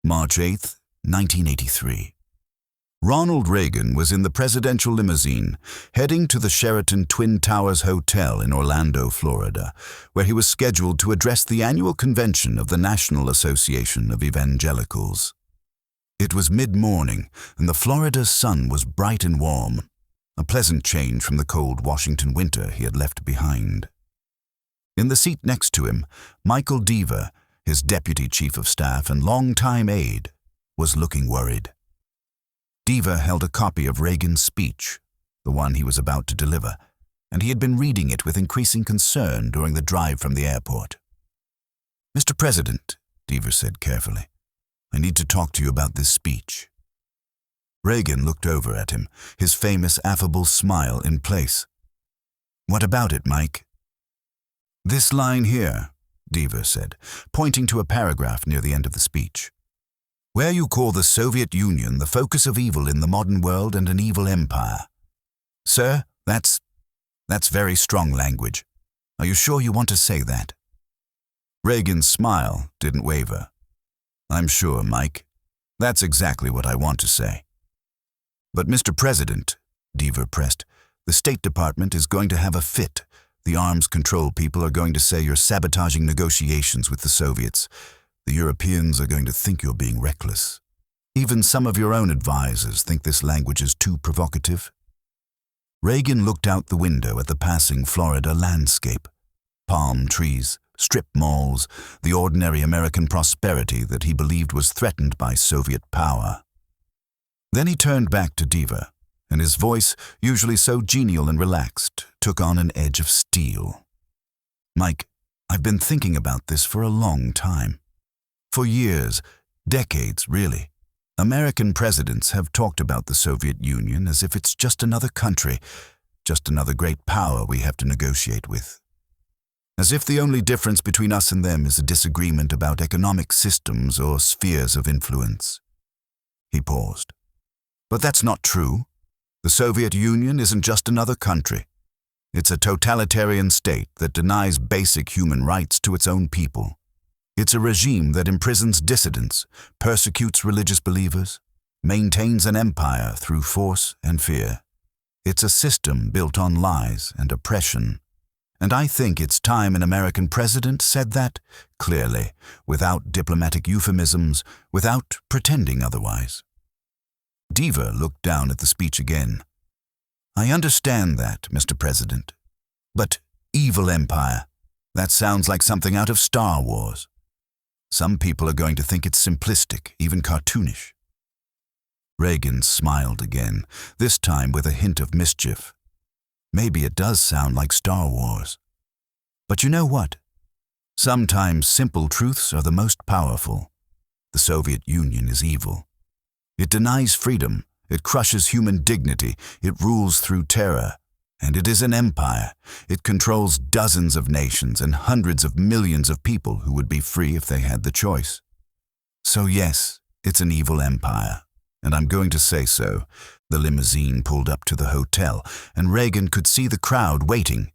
March 8, 1983. Ronald Reagan was in the presidential limousine, heading to the Sheraton Twin Towers Hotel in Orlando, Florida, where he was scheduled to address the annual convention of the National Association of Evangelicals. It was mid-morning, and the Florida sun was bright and warm, a pleasant change from the cold Washington winter he had left behind. In the seat next to him, Michael Deaver, his deputy chief of staff and longtime aide, was looking worried. Deaver held a copy of Reagan's speech, the one he was about to deliver, and he had been reading it with increasing concern during the drive from the airport. "Mr. President," Deaver said carefully, "I need to talk to you about this speech." Reagan looked over at him, his famous affable smile in place. "What about it, Mike?" "This line here," Deaver said, pointing to a paragraph near the end of the speech. "Where you call the Soviet Union the focus of evil in the modern world and an evil empire. Sir, that's very strong language. Are you sure you want to say that?" Reagan's smile didn't waver. "I'm sure, Mike. That's exactly what I want to say." "But Mr. President," Deaver pressed, "the State Department is going to have a fit. The arms control people are going to say you're sabotaging negotiations with the Soviets. The Europeans are going to think you're being reckless. Even some of your own advisors think this language is too provocative." Reagan looked out the window at the passing Florida landscape. Palm trees, strip malls, the ordinary American prosperity that he believed was threatened by Soviet power. Then he turned back to Deaver, and his voice, usually so genial and relaxed, took on an edge of steel. "Mike, I've been thinking about this for a long time. For years, decades really, American presidents have talked about the Soviet Union as if it's just another country, just another great power we have to negotiate with. As if the only difference between us and them is a disagreement about economic systems or spheres of influence." He paused. "But that's not true. The Soviet Union isn't just another country. It's a totalitarian state that denies basic human rights to its own people. It's a regime that imprisons dissidents, persecutes religious believers, maintains an empire through force and fear. It's a system built on lies and oppression. And I think it's time an American president said that clearly, without diplomatic euphemisms, without pretending otherwise." Deaver looked down at the speech again. "I understand that, Mr. President. But evil empire, that sounds like something out of Star Wars. Some people are going to think it's simplistic, even cartoonish." Reagan smiled again, this time with a hint of mischief. "Maybe it does sound like Star Wars. But you know what? Sometimes simple truths are the most powerful. The Soviet Union is evil. It denies freedom, it crushes human dignity, it rules through terror. And it is an empire. It controls dozens of nations and hundreds of millions of people who would be free if they had the choice. So yes, it's an evil empire, and I'm going to say so." The limousine pulled up to the hotel, and Reagan could see the crowd waiting.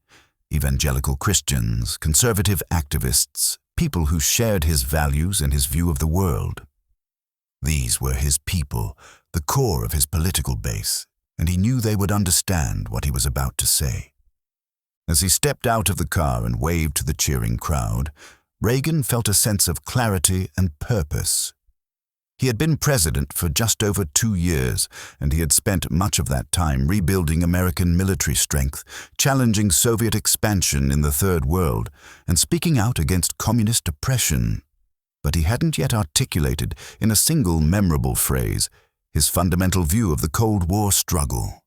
Evangelical Christians, conservative activists, people who shared his values and his view of the world. These were his people, the core of his political base, and he knew they would understand what he was about to say. As he stepped out of the car and waved to the cheering crowd, Reagan felt a sense of clarity and purpose. He had been president for just over 2 years, and he had spent much of that time rebuilding American military strength, challenging Soviet expansion in the Third World, and speaking out against communist oppression. But he hadn't yet articulated, in a single memorable phrase, his fundamental view of the Cold War struggle.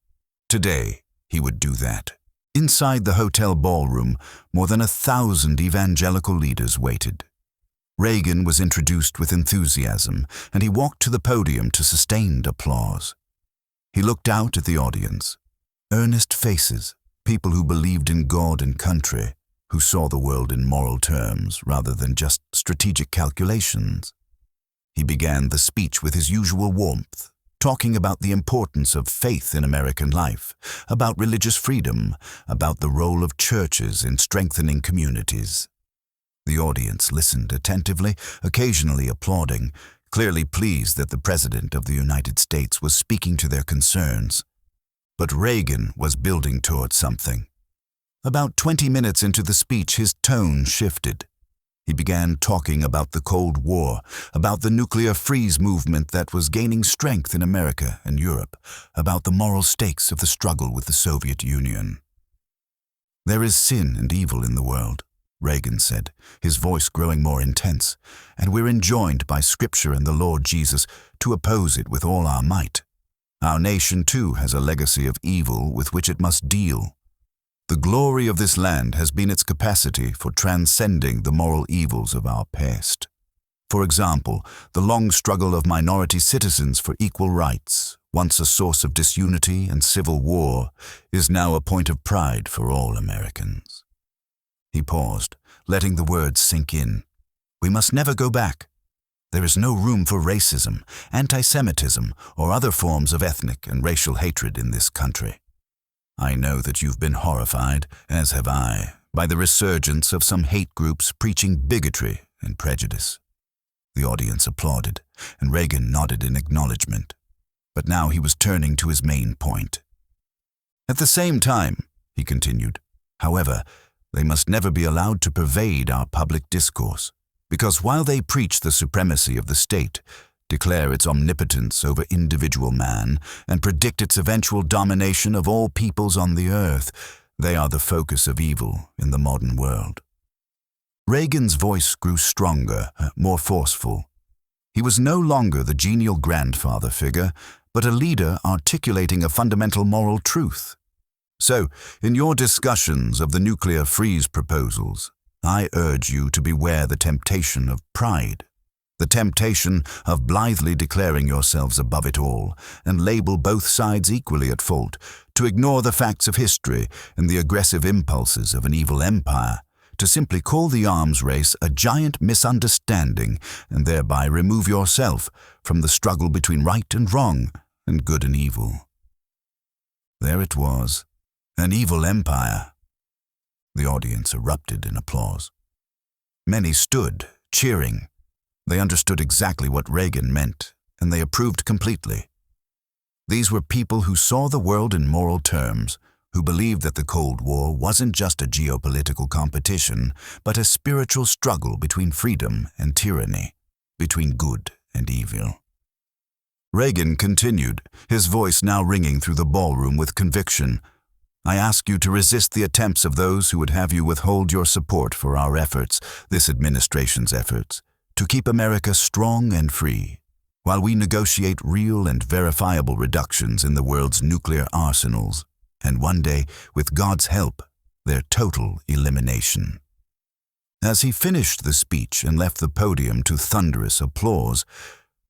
Today, he would do that. Inside the hotel ballroom, more than 1,000 evangelical leaders waited. Reagan was introduced with enthusiasm, and he walked to the podium to sustained applause. He looked out at the audience. Earnest faces, people who believed in God and country, who saw the world in moral terms rather than just strategic calculations. He began the speech with his usual warmth, talking about the importance of faith in American life, about religious freedom, about the role of churches in strengthening communities. The audience listened attentively, occasionally applauding, clearly pleased that the President of the United States was speaking to their concerns. But Reagan was building toward something. About 20 minutes into the speech, his tone shifted. He began talking about the Cold War, about the nuclear freeze movement that was gaining strength in America and Europe, about the moral stakes of the struggle with the Soviet Union. "There is sin and evil in the world," Reagan said, his voice growing more intense, "and we're enjoined by Scripture and the Lord Jesus to oppose it with all our might. Our nation, too, has a legacy of evil with which it must deal. The glory of this land has been its capacity for transcending the moral evils of our past. For example, the long struggle of minority citizens for equal rights, once a source of disunity and civil war, is now a point of pride for all Americans." He paused, letting the words sink in. "We must never go back. There is no room for racism, anti-Semitism, or other forms of ethnic and racial hatred in this country. I know that you've been horrified, as have I, by the resurgence of some hate groups preaching bigotry and prejudice." The audience applauded, and Reagan nodded in acknowledgement. But now he was turning to his main point. "At the same time," he continued, "however, they must never be allowed to pervade our public discourse, because while they preach the supremacy of the state, declare its omnipotence over individual man, and predict its eventual domination of all peoples on the earth, they are the focus of evil in the modern world." Reagan's voice grew stronger, more forceful. He was no longer the genial grandfather figure, but a leader articulating a fundamental moral truth. "So, in your discussions of the nuclear freeze proposals, I urge you to beware the temptation of pride, the temptation of blithely declaring yourselves above it all, and label both sides equally at fault, to ignore the facts of history and the aggressive impulses of an evil empire, to simply call the arms race a giant misunderstanding, and thereby remove yourself from the struggle between right and wrong, and good and evil." There it was, an evil empire. The audience erupted in applause. Many stood, cheering. They understood exactly what Reagan meant, and they approved completely. These were people who saw the world in moral terms, who believed that the Cold War wasn't just a geopolitical competition, but a spiritual struggle between freedom and tyranny, between good and evil. Reagan continued, his voice now ringing through the ballroom with conviction. "I ask you to resist the attempts of those who would have you withhold your support for our efforts, this administration's efforts, to keep America strong and free, while we negotiate real and verifiable reductions in the world's nuclear arsenals, and one day, with God's help, their total elimination." As he finished the speech and left the podium to thunderous applause,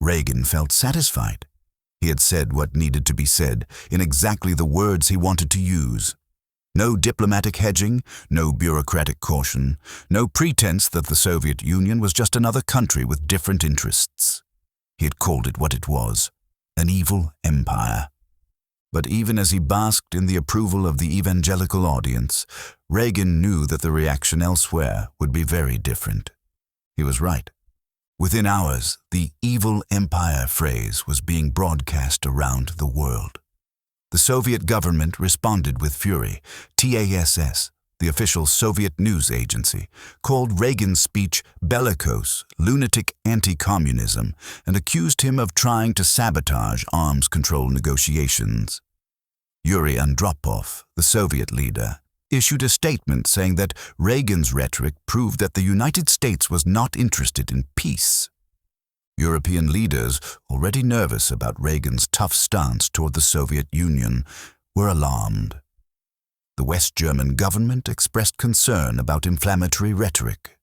Reagan felt satisfied. He had said what needed to be said, in exactly the words he wanted to use. No diplomatic hedging, no bureaucratic caution, no pretense that the Soviet Union was just another country with different interests. He had called it what it was, an evil empire. But even as he basked in the approval of the evangelical audience, Reagan knew that the reaction elsewhere would be very different. He was right. Within hours, the evil empire phrase was being broadcast around the world. The Soviet government responded with fury. TASS, the official Soviet news agency, called Reagan's speech bellicose, lunatic anti-communism, and accused him of trying to sabotage arms control negotiations. Yuri Andropov, the Soviet leader, issued a statement saying that Reagan's rhetoric proved that the United States was not interested in peace. European leaders, already nervous about Reagan's tough stance toward the Soviet Union, were alarmed. The West German government expressed concern about inflammatory rhetoric.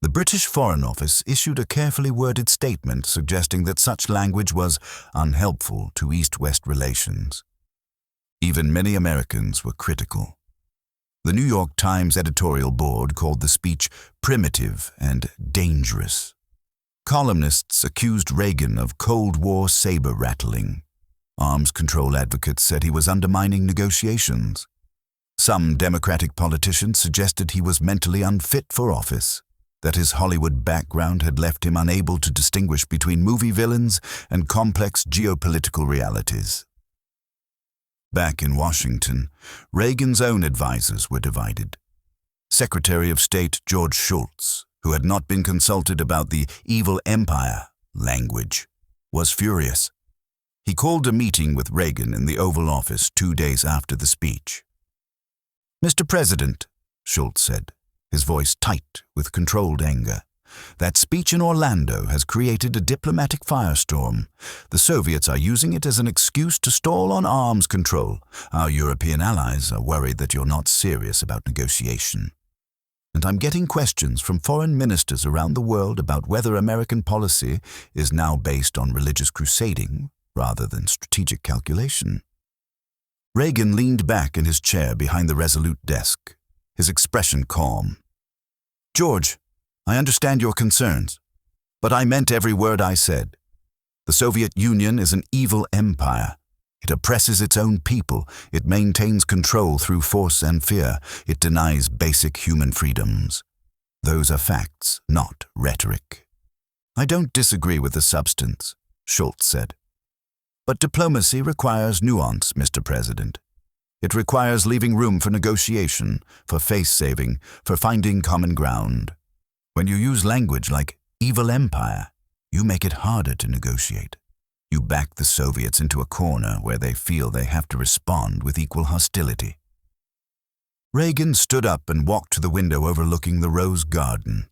The British Foreign Office issued a carefully worded statement suggesting that such language was unhelpful to East-West relations. Even many Americans were critical. The New York Times editorial board called the speech primitive and dangerous. Columnists accused Reagan of Cold War saber-rattling. Arms control advocates said he was undermining negotiations. Some Democratic politicians suggested he was mentally unfit for office. that his Hollywood background had left him unable to distinguish between movie villains and complex geopolitical realities. Back in Washington, Reagan's own advisors were divided. Secretary of State George Shultz, who had not been consulted about the evil empire language, was furious. He called a meeting with Reagan in the Oval Office 2 days after the speech. "Mr. President," Shultz said, his voice tight with controlled anger, "that speech in Orlando has created a diplomatic firestorm. The Soviets are using it as an excuse to stall on arms control. Our European allies are worried that you're not serious about negotiation. And I'm getting questions from foreign ministers around the world about whether American policy is now based on religious crusading rather than strategic calculation." Reagan leaned back in his chair behind the resolute desk, his expression calm. "George, I understand your concerns, but I meant every word I said. The Soviet Union is an evil empire. It oppresses its own people. It maintains control through force and fear. It denies basic human freedoms. Those are facts, not rhetoric." "I don't disagree with the substance," Shultz said. "But diplomacy requires nuance, Mr. President. It requires leaving room for negotiation, for face-saving, for finding common ground. When you use language like evil empire, you make it harder to negotiate. You back the Soviets into a corner where they feel they have to respond with equal hostility." Reagan stood up and walked to the window overlooking the rose garden.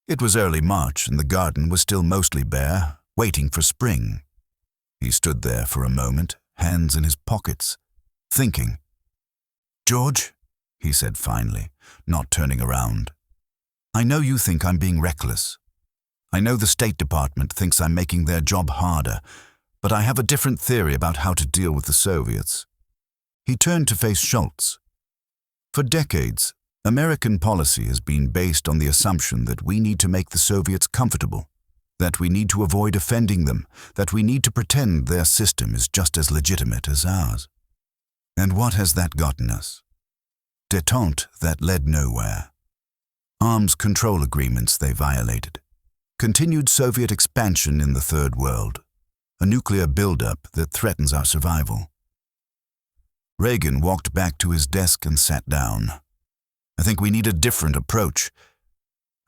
It was early March and the garden was still mostly bare, waiting for spring. He stood there for a moment, hands in his pockets, thinking. "George," he said finally, not turning around, "I know you think I'm being reckless. I know the State Department thinks I'm making their job harder, but I have a different theory about how to deal with the Soviets." He turned to face Shultz. "For decades, American policy has been based on the assumption that we need to make the Soviets comfortable, that we need to avoid offending them, that we need to pretend their system is just as legitimate as ours. And what has that gotten us? Détente that led nowhere. Arms control agreements they violated. Continued Soviet expansion in the Third World. A nuclear buildup that threatens our survival." Reagan walked back to his desk and sat down. "I think we need a different approach.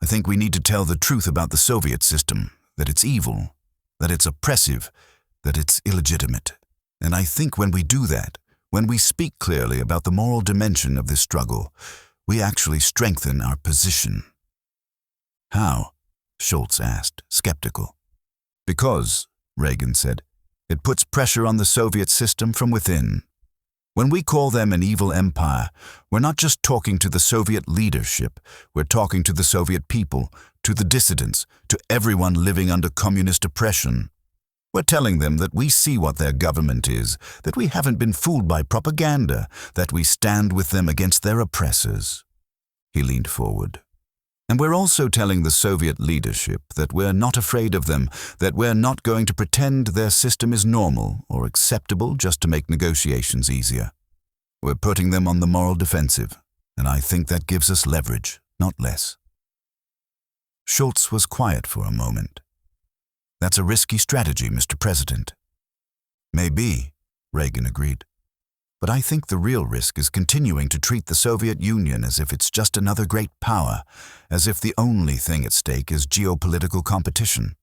I think we need to tell the truth about the Soviet system, that it's evil, that it's oppressive, that it's illegitimate. And I think when we do that, when we speak clearly about the moral dimension of this struggle, we actually strengthen our position." "How?" Shultz asked, skeptical. "Because," Reagan said, "it puts pressure on the Soviet system from within. When we call them an evil empire, we're not just talking to the Soviet leadership, we're talking to the Soviet people, to the dissidents, to everyone living under communist oppression. We're telling them that we see what their government is, that we haven't been fooled by propaganda, that we stand with them against their oppressors." He leaned forward. "And we're also telling the Soviet leadership that we're not afraid of them, that we're not going to pretend their system is normal or acceptable just to make negotiations easier. We're putting them on the moral defensive, and I think that gives us leverage, not less." Shultz was quiet for a moment. "That's a risky strategy, Mr. President." "Maybe," Reagan agreed. "But I think the real risk is continuing to treat the Soviet Union as if it's just another great power, as if the only thing at stake is geopolitical competition.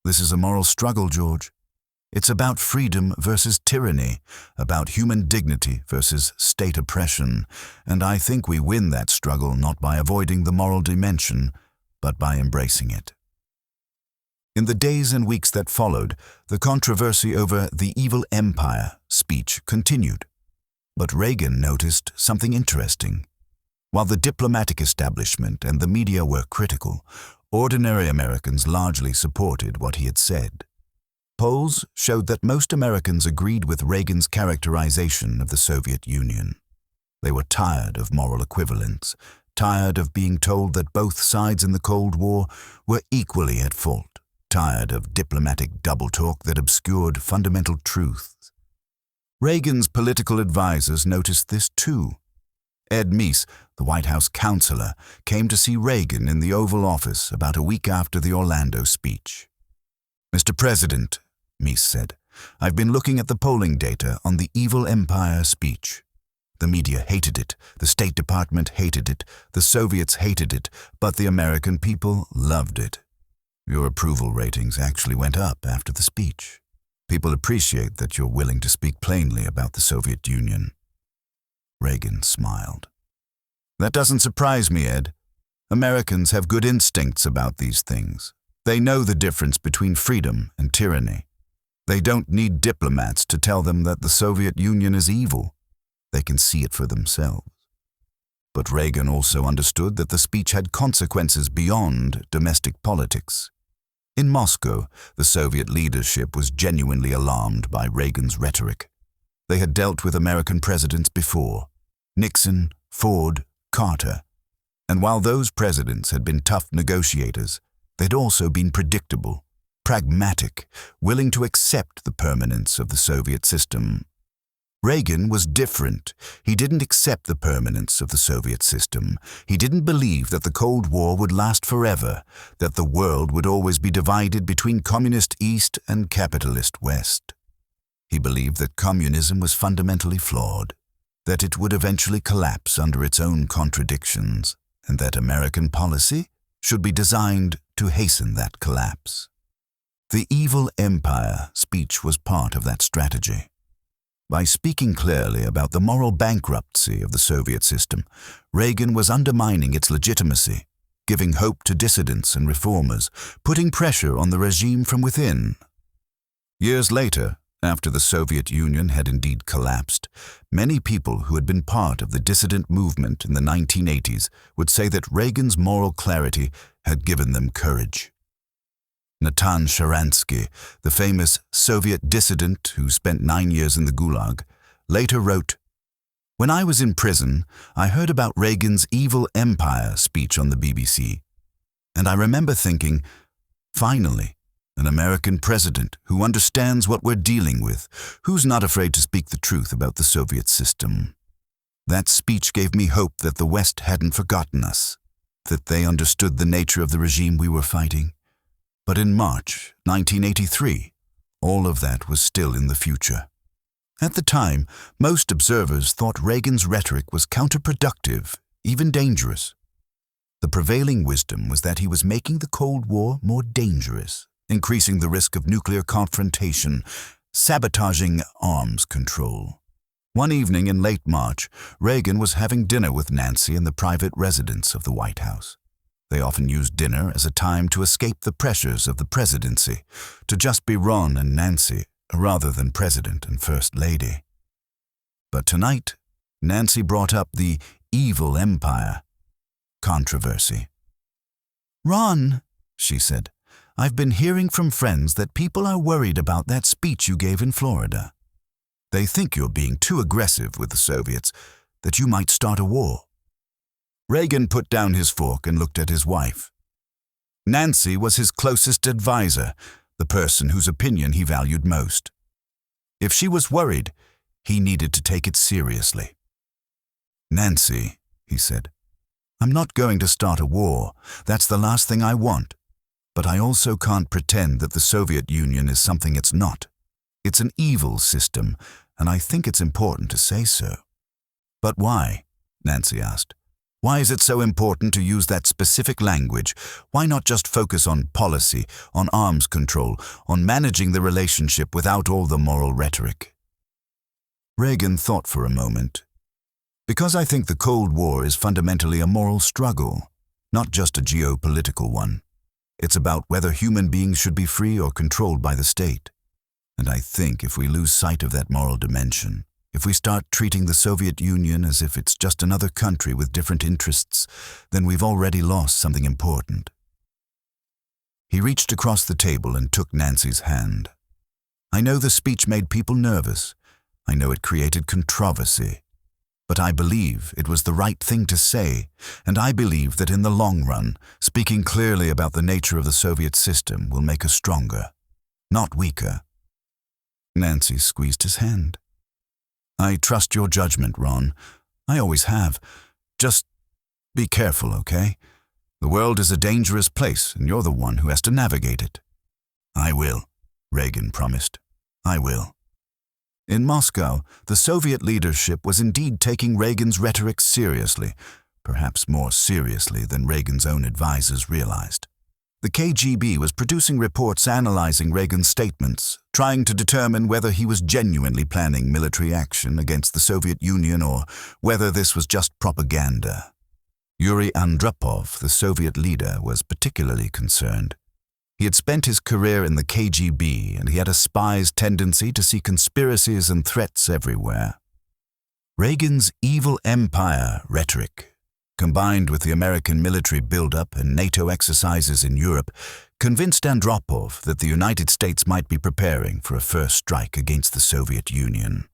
This is a moral struggle, George. It's about freedom versus tyranny, about human dignity versus state oppression, and I think we win that struggle not by avoiding the moral dimension, but by embracing it." In the days and weeks that followed, the controversy over the evil empire speech continued. But Reagan noticed something interesting. While the diplomatic establishment and the media were critical, ordinary Americans largely supported what he had said. Polls showed that most Americans agreed with Reagan's characterization of the Soviet Union. They were tired of moral equivalence, tired of being told that both sides in the Cold War were equally at fault, tired of diplomatic double-talk that obscured fundamental truths. Reagan's political advisors noticed this too. Ed Meese, the White House counselor, came to see Reagan in the Oval Office about a week after the Orlando speech. "Mr. President," Meese said, "I've been looking at the polling data on the Evil Empire speech. The media hated it, the State Department hated it, the Soviets hated it, but the American people loved it. Your approval ratings actually went up after the speech. People appreciate that you're willing to speak plainly about the Soviet Union." Reagan smiled. "That doesn't surprise me, Ed. Americans have good instincts about these things. They know the difference between freedom and tyranny. They don't need diplomats to tell them that the Soviet Union is evil. They can see it for themselves." But Reagan also understood that the speech had consequences beyond domestic politics. In Moscow, the Soviet leadership was genuinely alarmed by Reagan's rhetoric. They had dealt with American presidents before: Nixon, Ford, Carter. And while those presidents had been tough negotiators, they'd also been predictable, pragmatic, willing to accept the permanence of the Soviet system. Reagan was different. He didn't accept the permanence of the Soviet system. He didn't believe that the Cold War would last forever, that the world would always be divided between communist East and capitalist West. He believed that communism was fundamentally flawed, that it would eventually collapse under its own contradictions, and that American policy should be designed to hasten that collapse. The Evil Empire speech was part of that strategy. By speaking clearly about the moral bankruptcy of the Soviet system, Reagan was undermining its legitimacy, giving hope to dissidents and reformers, putting pressure on the regime from within. Years later, after the Soviet Union had indeed collapsed, many people who had been part of the dissident movement in the 1980s would say that Reagan's moral clarity had given them courage. Natan Sharansky, the famous Soviet dissident who spent 9 years in the Gulag, later wrote, "When I was in prison, I heard about Reagan's Evil Empire speech on the BBC, and I remember thinking, finally, an American president who understands what we're dealing with, who's not afraid to speak the truth about the Soviet system. That speech gave me hope that the West hadn't forgotten us, that they understood the nature of the regime we were fighting. But in March 1983, all of that was still in the future." At the time, most observers thought Reagan's rhetoric was counterproductive, even dangerous. The prevailing wisdom was that he was making the Cold War more dangerous, increasing the risk of nuclear confrontation, sabotaging arms control. One evening in late March, Reagan was having dinner with Nancy in the private residence of the White House. They often used dinner as a time to escape the pressures of the presidency, to just be Ron and Nancy, rather than President and First Lady. But tonight, Nancy brought up the Evil Empire controversy. "Ron," she said, "I've been hearing from friends that people are worried about that speech you gave in Florida. They think you're being too aggressive with the Soviets, that you might start a war." Reagan put down his fork and looked at his wife. Nancy was his closest advisor, the person whose opinion he valued most. If she was worried, he needed to take it seriously. "Nancy," he said, "I'm not going to start a war. That's the last thing I want. But I also can't pretend that the Soviet Union is something it's not. It's an evil system, and I think it's important to say so." "But why?" Nancy asked. "Why is it so important to use that specific language? Why not just focus on policy, on arms control, on managing the relationship without all the moral rhetoric?" Reagan thought for a moment. "Because I think the Cold War is fundamentally a moral struggle, not just a geopolitical one. It's about whether human beings should be free or controlled by the state. And I think if we lose sight of that moral dimension, if we start treating the Soviet Union as if it's just another country with different interests, then we've already lost something important." He reached across the table and took Nancy's hand. "I know the speech made people nervous. I know it created controversy. But I believe it was the right thing to say, and I believe that in the long run, speaking clearly about the nature of the Soviet system will make us stronger, not weaker." Nancy squeezed his hand. "I trust your judgment, Ron, I always have. Just be careful, okay? The world is a dangerous place, and you're the one who has to navigate it." "I will," Reagan promised. "I will." In Moscow, the Soviet leadership was indeed taking Reagan's rhetoric seriously, perhaps more seriously than Reagan's own advisors realized. The KGB was producing reports analyzing Reagan's statements, trying to determine whether he was genuinely planning military action against the Soviet Union or whether this was just propaganda. Yuri Andropov, the Soviet leader, was particularly concerned. He had spent his career in the KGB, and he had a spy's tendency to see conspiracies and threats everywhere. Reagan's evil empire rhetoric, combined with the American military buildup and NATO exercises in Europe, convinced Andropov that the United States might be preparing for a first strike against the Soviet Union.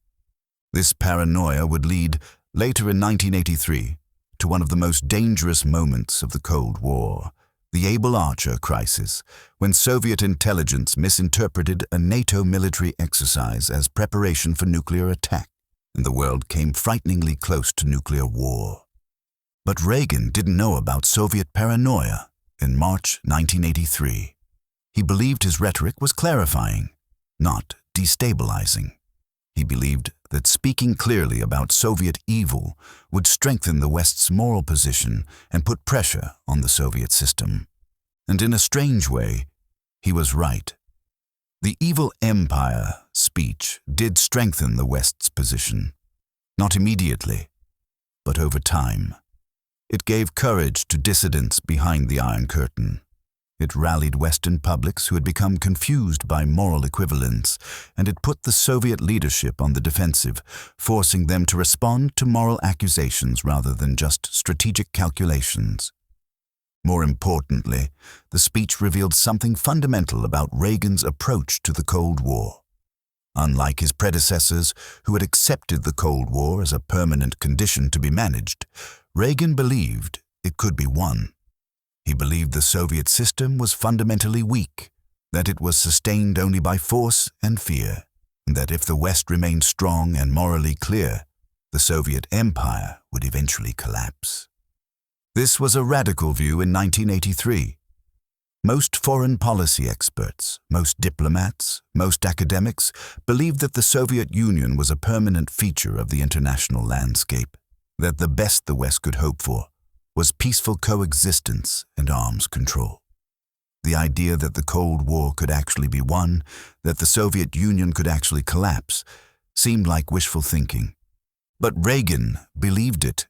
This paranoia would lead, later in 1983, to one of the most dangerous moments of the Cold War, the Able Archer crisis, when Soviet intelligence misinterpreted a NATO military exercise as preparation for nuclear attack, and the world came frighteningly close to nuclear war. But Reagan didn't know about Soviet paranoia in March 1983. He believed his rhetoric was clarifying, not destabilizing. He believed that speaking clearly about Soviet evil would strengthen the West's moral position and put pressure on the Soviet system. And in a strange way, he was right. The evil empire speech did strengthen the West's position. Not immediately, but over time. It gave courage to dissidents behind the Iron Curtain. It rallied Western publics who had become confused by moral equivalence, and it put the Soviet leadership on the defensive, forcing them to respond to moral accusations rather than just strategic calculations. More importantly, the speech revealed something fundamental about Reagan's approach to the Cold War. Unlike his predecessors, who had accepted the Cold War as a permanent condition to be managed, Reagan believed it could be won. He believed the Soviet system was fundamentally weak, that it was sustained only by force and fear, and that if the West remained strong and morally clear, the Soviet empire would eventually collapse. This was a radical view in 1983. Most foreign policy experts, most diplomats, most academics believed that the Soviet Union was a permanent feature of the international landscape, that the best the West could hope for was peaceful coexistence and arms control. The idea that the Cold War could actually be won, that the Soviet Union could actually collapse, seemed like wishful thinking. But Reagan believed it,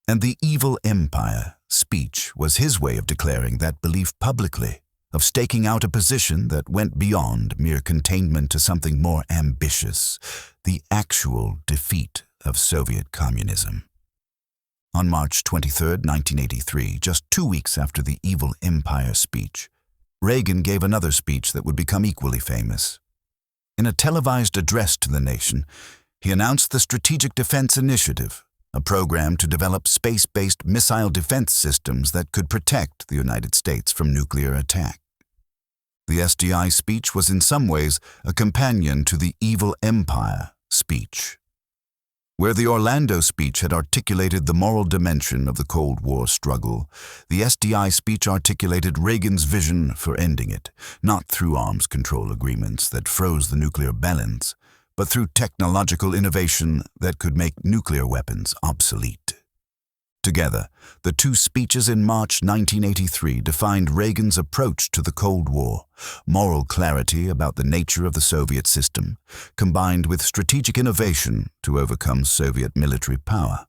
and the evil empire speech was his way of declaring that belief publicly, of staking out a position that went beyond mere containment to something more ambitious, the actual defeat of Soviet communism. On March 23, 1983, just 2 weeks after the evil empire speech, Reagan gave another speech that would become equally famous. In a televised address to the nation, he announced the Strategic Defense Initiative, a program to develop space-based missile defense systems that could protect the United States from nuclear attack. The SDI speech was in some ways a companion to the evil empire speech. Where the Orlando speech had articulated the moral dimension of the Cold War struggle, the SDI speech articulated Reagan's vision for ending it, not through arms control agreements that froze the nuclear balance, but through technological innovation that could make nuclear weapons obsolete. Together, the two speeches in March 1983 defined Reagan's approach to the Cold War, moral clarity about the nature of the Soviet system, combined with strategic innovation to overcome Soviet military power.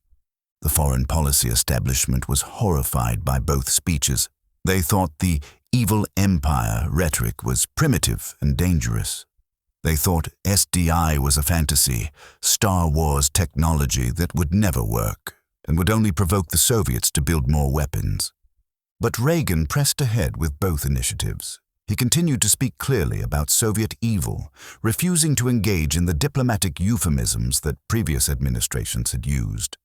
The foreign policy establishment was horrified by both speeches. They thought the evil empire rhetoric was primitive and dangerous. They thought SDI was a fantasy, Star Wars technology that would never work and would only provoke the Soviets to build more weapons. But Reagan pressed ahead with both initiatives. He continued to speak clearly about Soviet evil, refusing to engage in the diplomatic euphemisms that previous administrations had used.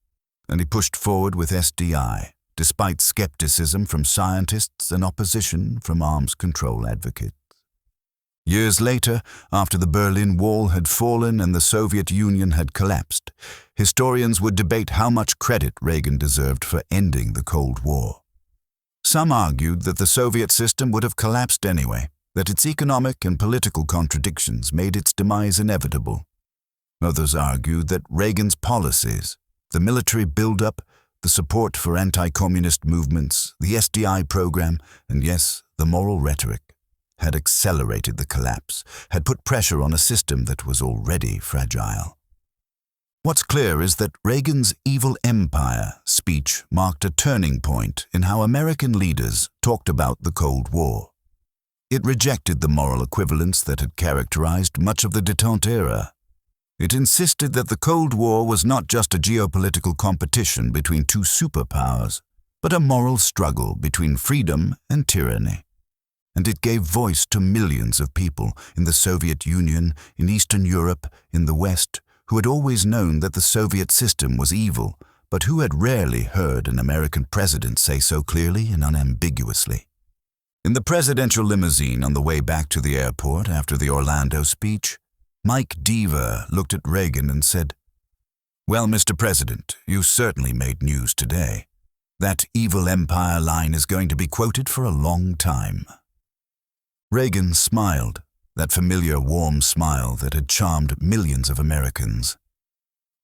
And he pushed forward with SDI, despite skepticism from scientists and opposition from arms control advocates. Years later, after the Berlin Wall had fallen and the Soviet Union had collapsed, historians would debate how much credit Reagan deserved for ending the Cold War. Some argued that the Soviet system would have collapsed anyway, that its economic and political contradictions made its demise inevitable. Others argued that Reagan's policies, the military buildup, the support for anti-communist movements, the SDI program, and yes, the moral rhetoric, had accelerated the collapse, had put pressure on a system that was already fragile. What's clear is that Reagan's evil empire speech marked a turning point in how American leaders talked about the Cold War. It rejected the moral equivalence that had characterized much of the détente era. It insisted that the Cold War was not just a geopolitical competition between two superpowers, but a moral struggle between freedom and tyranny. And it gave voice to millions of people in the Soviet Union, in Eastern Europe, in the West, who had always known that the Soviet system was evil, but who had rarely heard an American president say so clearly and unambiguously. In the presidential limousine on the way back to the airport after the Orlando speech, Mike Deaver looked at Reagan and said, "Well, Mr. President, you certainly made news today. That evil empire line is going to be quoted for a long time." Reagan smiled, that familiar warm smile that had charmed millions of Americans.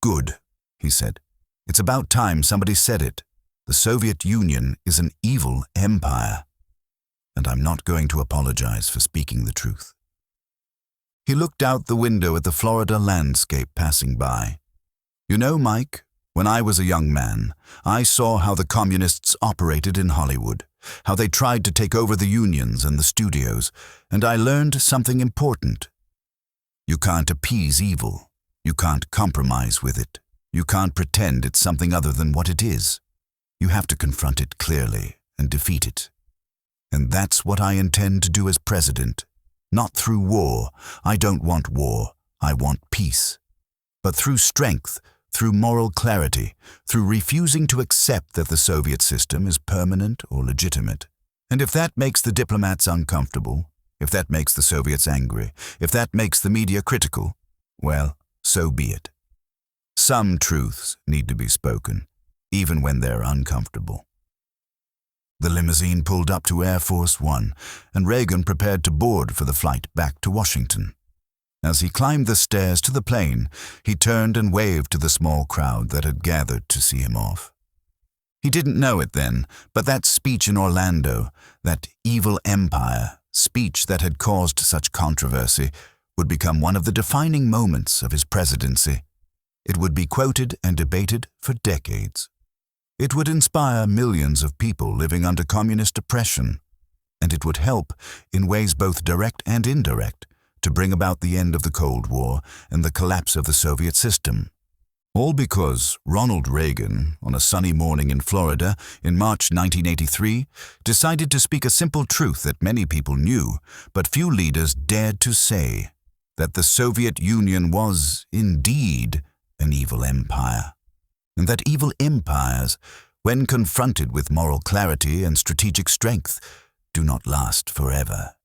"Good," he said. "It's about time somebody said it. The Soviet Union is an evil empire. And I'm not going to apologize for speaking the truth." He looked out the window at the Florida landscape passing by. "You know, Mike, when I was a young man, I saw how the communists operated in Hollywood, how they tried to take over the unions and the studios, and I learned something important. You can't appease evil. You can't compromise with it. You can't pretend it's something other than what it is. You have to confront it clearly and defeat it. And that's what I intend to do as president. Not through war. I don't want war. I want peace. But through strength, through moral clarity, through refusing to accept that the Soviet system is permanent or legitimate. And if that makes the diplomats uncomfortable, if that makes the Soviets angry, if that makes the media critical, well, so be it. Some truths need to be spoken, even when they're uncomfortable." The limousine pulled up to Air Force One, and Reagan prepared to board for the flight back to Washington. As he climbed the stairs to the plane, he turned and waved to the small crowd that had gathered to see him off. He didn't know it then, but that speech in Orlando, that evil empire speech that had caused such controversy, would become one of the defining moments of his presidency. It would be quoted and debated for decades. It would inspire millions of people living under communist oppression, and it would help, in ways both direct and indirect, to bring about the end of the Cold War and the collapse of the Soviet system. All because Ronald Reagan, on a sunny morning in Florida in March 1983, decided to speak a simple truth that many people knew, but few leaders dared to say, that the Soviet Union was, indeed, an evil empire. And that evil empires, when confronted with moral clarity and strategic strength, do not last forever.